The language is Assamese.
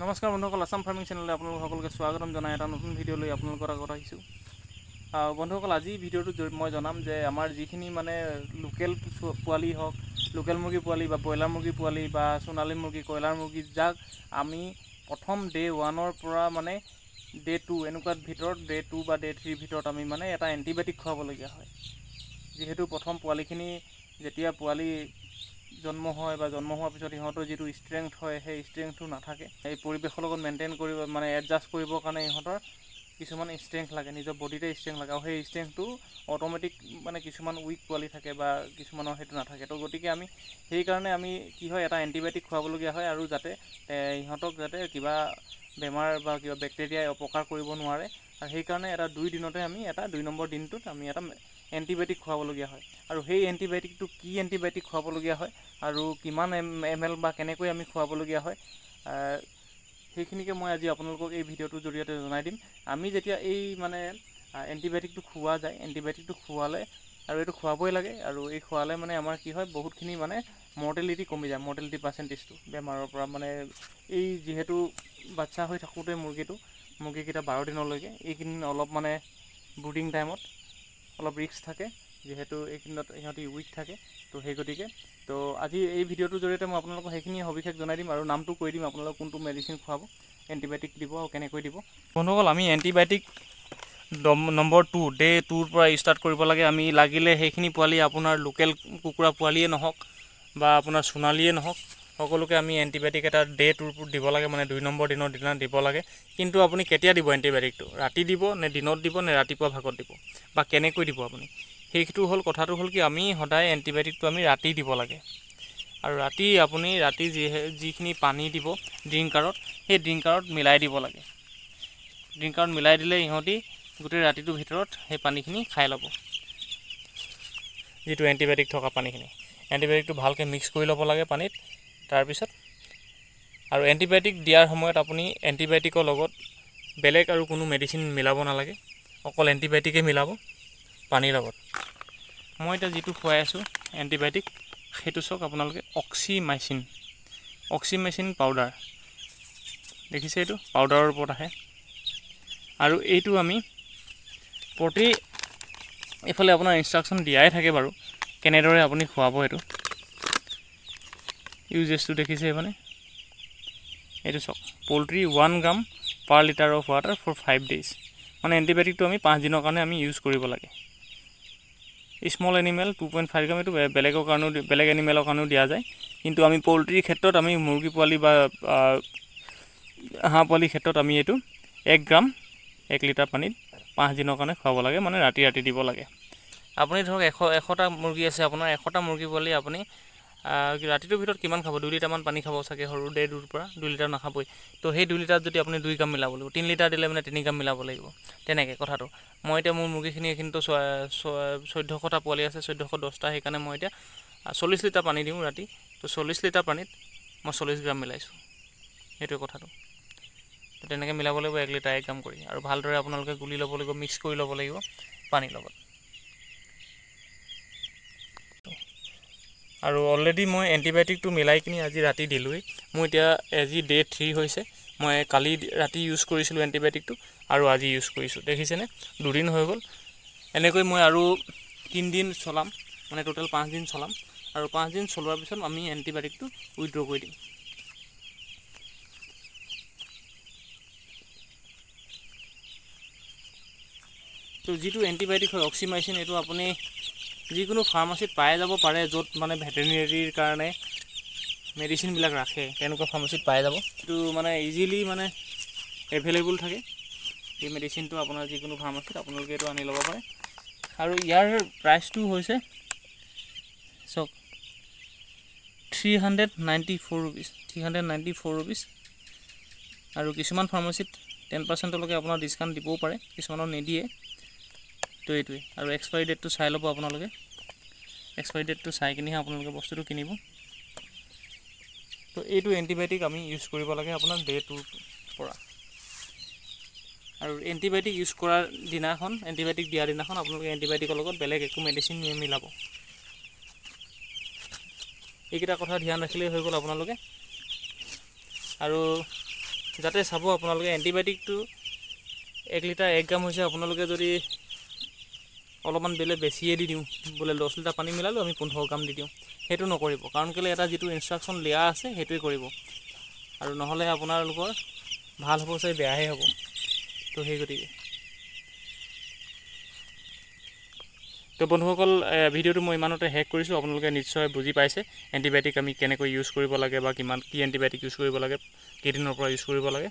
নমস্কাৰ বন্ধুসকল, আসাম ফাৰ্মিং চেনেললৈ আপোনালোক সকলোকে স্বাগতম জনাই এটা নতুন ভিডিঅ' লৈ আপোনালোকৰ আগত আহিছোঁ। বন্ধুসকল, আজি ভিডিঅ'টোত মই জনাম যে আমাৰ যিখিনি মানে লোকেল পোৱালি হওক, লোকেল মুৰ্গী পোৱালি বা ব্ৰইলাৰ মুৰ্গী পোৱালি বা সোণালী মুৰ্গী, কয়লাৰ মুৰ্গী, যাক আমি প্ৰথম ডে' 1ৰ পৰা মানে ডে' 2 এনেকুৱাত ভিতৰত ডে' 2 বা ডে' 3 ভিতৰত আমি মানে এটা এণ্টিবায়'টিক খুৱাবলগীয়া হয়। যিহেতু প্ৰথম পোৱালিখিনি যেতিয়া পোৱালি জন্ম হয় বা জন্ম হোৱাৰ পিছত ইহঁতৰ যিটো ষ্ট্ৰেংথ হয়, সেই ষ্ট্ৰেংথটো নাথাকে। এই পৰিৱেশৰ লগত মেইনটেইন কৰিব মানে এডজাষ্ট কৰিবৰ কাৰণে ইহঁতৰ কিছুমান ষ্ট্ৰেংথ লাগে, নিজৰ বডিতে ষ্ট্ৰেংথ লাগে, আৰু সেই ষ্ট্ৰেংথটো অট'মেটিক মানে কিছুমান উইক পোৱালি থাকে বা কিছুমানৰ সেইটো নাথাকে। তো গতিকে আমি সেইকাৰণে আমি কি হয়, এটা এণ্টিবায়'টিক খুৱাবলগীয়া হয়, আৰু যাতে ইহঁতক যাতে কিবা বেমাৰ বা কিবা বেক্টেৰিয়াই অপকাৰ কৰিব নোৱাৰে। আৰু সেইকাৰণে এটা 2 দিনতে আমি এটা 2 নম্বৰ দিনটোত আমি এটা এণ্টিবায়'টিক খুৱাবলগীয়া হয়। আৰু সেই এণ্টিবায়'টিকটো কি এণ্টিবায়'টিক খুৱাবলগীয়া হয় আৰু কিমান ml বা কেনেকৈ আমি খুৱাবলগীয়া হয়, সেইখিনিকে মই আজি আপোনালোকক এই ভিডিঅ'টোৰ জৰিয়তে জনাই দিম। আমি যেতিয়া এই মানে এণ্টিবায়'টিকটো খুওৱা যায়, এণ্টিবায়'টিকটো খুৱালে, আৰু এইটো খুৱাবই লাগে, আৰু এই খুৱালে মানে আমাৰ কি হয়, বহুতখিনি মানে মৰ্টেলিটি কমি যায়, মৰ্টেলিটি পাৰ্চেণ্টেজটো বেমাৰৰ পৰা। মানে এই যিহেতু বাচ্চা হৈ থাকোঁতে মুৰ্গীকেইটা 12 দিনলৈকে, এইকেইদিন অলপ মানে ব্ৰুডিং টাইমত অলপ ৰিস্ক থাকে, যিহেতু এইখিনিত ইহঁতি উইক থাকে। তো সেই গতিকে আজি এই ভিডিঅ'টোৰ জৰিয়তে মই আপোনালোকক সেইখিনি সবিশেষ জনাই দিম, আৰু নামটো কৈ দিম আপোনালোকক কোনটো মেডিচিন খুৱাব, এণ্টিবায়'টিক দিব আৰু কেনেকৈ দিব। বন্ধুসকল, আমি এণ্টিবায়'টিক নম্বৰ 2 ডে' 2ৰ পৰা ষ্টাৰ্ট কৰিব লাগে। আমি লাগিলে সেইখিনি পোৱালি আপোনাৰ লোকেল কুকুৰা পোৱালিয়ে নহওক বা আপোনাৰ সোণালীয়ে নহওক, সকলোকে আমি এণ্টিবায়'টিক এটা ডে' 2ৰ দিব লাগে, মানে 2 নম্বৰ দিনৰ দিনা দিব লাগে। কিন্তু আপুনি কেতিয়া দিব এণ্টিবায়'টিকটো? ৰাতি দিব নে দিনত দিব নে ৰাতিপুৱা ভাগত দিব, বা কেনেকৈ দিব আপুনি? সেইটো হ'ল কথাটো হ'ল কি, আমি সদায় এণ্টিবায়'টিকটো আমি ৰাতি দিব লাগে। আৰু আপুনি ৰাতি যিখিনি পানী দিব ড্ৰিংকাৰত, সেই ড্ৰিংকাৰত মিলাই দিব লাগে। ড্ৰিংকাৰত মিলাই দিলে ইহঁতি গোটেই ৰাতিটোৰ ভিতৰত সেই পানীখিনি খাই ল'ব, যিটো এণ্টিবায়'টিক থকা পানীখিনি। এণ্টিবায়'টিকটো ভালকৈ মিক্স কৰি ল'ব লাগে পানীত। তাৰপিছত আৰু এণ্টিবায়'টিক দিয়াৰ সময়ত আপুনি এণ্টিবায়'টিকৰ লগত বেলেগ আৰু কোনো মেডিচিন মিলাব নালাগে, অকল এণ্টিবায়'টিকেই মিলাব পানীৰ লগত। মই এতিয়া যিটো খুৱাই আছোঁ এণ্টিবায়'টিক, সেইটো চাওক আপোনালোকে অক্সিমাইচিন পাউডাৰ দেখিছে, এইটো পাউডাৰৰ ওপৰত আহে। আৰু এইটো আমি এইফালে আপোনাৰ ইনষ্ট্ৰাকশ্যন দিয়াই থাকে বাৰু, কেনেদৰে আপুনি খুৱাব। এইটো ইউজেছটো দেখিছে এইফালে, এইটো চাওক, poultry 1 gram per litre of water for 5 days। মানে এণ্টিবায়'টিকটো আমি 5 দিনৰ কাৰণে আমি ইউজ কৰিব লাগে। স্মল এনিমেল 2.5 গ্ৰাম, এইটো বেলেগ এনিমেলৰ কাৰণেও দিয়া যায়, কিন্তু আমি পল্ট্ৰিৰ ক্ষেত্ৰত, আমি মুৰ্গী পোৱালি বা হাঁহ পোৱালিৰ ক্ষেত্ৰত আমি এইটো 1 গ্ৰাম 1 লিটাৰ পানীত 5 দিনৰ কাৰণে খুৱাব লাগে, মানে ৰাতি দিব লাগে। আপুনি ধৰক 100টা মুৰ্গী আছে আপোনাৰ, 100টা মুৰ্গী পোৱালি আপুনি ৰাতিটোৰ ভিতৰত কিমান খাব? 2 লিটাৰমান পানী খাব চাগে, সৰু ডে' 2ৰ পৰা 2 লিটাৰ নাখাবই। তো সেই 2 লিটাৰত যদি আপুনি 2 গ্ৰাম মিলাব লাগিব, 3 লিটাৰ দিলে মানে 3 গ্ৰাম মিলাব লাগিব, তেনেকৈ কথাটো। মই এতিয়া মোৰ মুৰ্গীখিনি এইখিনিতো 1400টা পোৱালি আছে, 1410টা, সেইকাৰণে মই এতিয়া 40 লিটাৰ পানী দিওঁ ৰাতি। তো 40 লিটাৰ পানীত মই 40 গ্ৰাম মিলাইছোঁ, সেইটোৱে কথাটো। তো তেনেকৈ মিলাব লাগিব 1 লিটাৰ 1 গ্ৰাম কৰি, আৰু ভালদৰে আপোনালোকে গুলি ল'ব লাগিব, মিক্স কৰি ল'ব লাগিব পানীৰ লগত। আৰু অলৰেডি মই এণ্টিবায়'টিকটো মিলাই কিনি আজি ৰাতি দিলোঁৱেই। মোৰ এতিয়া আজি ডে' 3 হৈছে। মই কালি ৰাতি ইউজ কৰিছিলোঁ এণ্টিবায়'টিকটো, আৰু আজি ইউজ কৰিছোঁ, দেখিছেনে? 2 দিন হৈ গ'ল। এনেকৈ মই আৰু 3 দিন চলাম, মানে টোটেল 5 দিন চলাম, আৰু 5 দিন চলোৱাৰ পিছত আমি এণ্টিবায়'টিকটো উইথড্ৰ কৰি দিম। তো যিটো এণ্টিবায়'টিক হয় অক্সিমাইচিন, এইটো আপুনি যিকোনো ফাৰ্মাচীত পাই যাব পাৰে, য'ত মানে ভেটেৰিনেৰীৰ কাৰণে মেডিচিনবিলাক ৰাখে, তেনেকুৱা ফাৰ্মাচীত পাই যাব। এইটো মানে ইজিলি মানে এভেইলেবল থাকে, এই মেডিচিনটো আপোনাৰ যিকোনো ফাৰ্মাচীত আপোনালোকে এইটো আনি ল'ব পাৰে। আৰু ইয়াৰ প্ৰাইচটো হৈছে চাওক 394 ৰুপিজ। আৰু কিছুমান ফাৰ্মাচীত 10%লৈকে আপোনাৰ ডিছকাউণ্ট দিবও পাৰে, কিছুমানত নিদিয়ে। তো এইটোৱে, আৰু এক্সপাইৰী ডেটটো চাই ল'ব আপোনালোকে, এক্সপাইৰী ডেটটো চাই কিনিহে আপোনালোকে বস্তুটো কিনিব। তো এইটো এণ্টিবায়'টিক আমি ইউজ কৰিব লাগে আপোনাৰ ডে' 2ৰ পৰা। আৰু এণ্টিবায়'টিক ইউজ কৰাৰ দিনাখন, এণ্টিবায়'টিক দিয়াৰ দিনাখন আপোনালোকে এণ্টিবায়'টিকৰ লগত বেলেগ একো মেডিচিন নিমিলাব। এইকেইটা কথা ধ্যান ৰাখিলেই হৈ গ'ল আপোনালোকে। আৰু যাতে চাব আপোনালোকে এণ্টিবায়'টিকটো 1 লিটাৰ 1 গ্ৰাম হৈছে আপোনালোকে যদি অলপমান বেছিয়ে দি দিওঁ বোলে 10 লিটাৰ পানী মিলালোঁ আমি 15 গ্ৰাম দি দিওঁ সেইটো নকৰিব কাৰণ কেলৈ এটা যিটো ইনষ্ট্ৰাকশ্যন দিয়া আছে সেইটোৱে কৰিব আৰু নহ'লে আপোনালোকৰ ভাল হ'ব চাই বেয়াহে হ'ব তো সেই গতিকে তো বন্ধুসকল ভিডিঅ'টো মই ইমানতে শেষ কৰিছোঁ আপোনালোকে নিশ্চয় বুজি পাইছে এণ্টিবায়'টিক আমি কেনেকৈ ইউজ কৰিব লাগে বা কি এণ্টিবায়'টিক ইউজ কৰিব লাগে কেইদিনৰ পৰা ইউজ কৰিব লাগে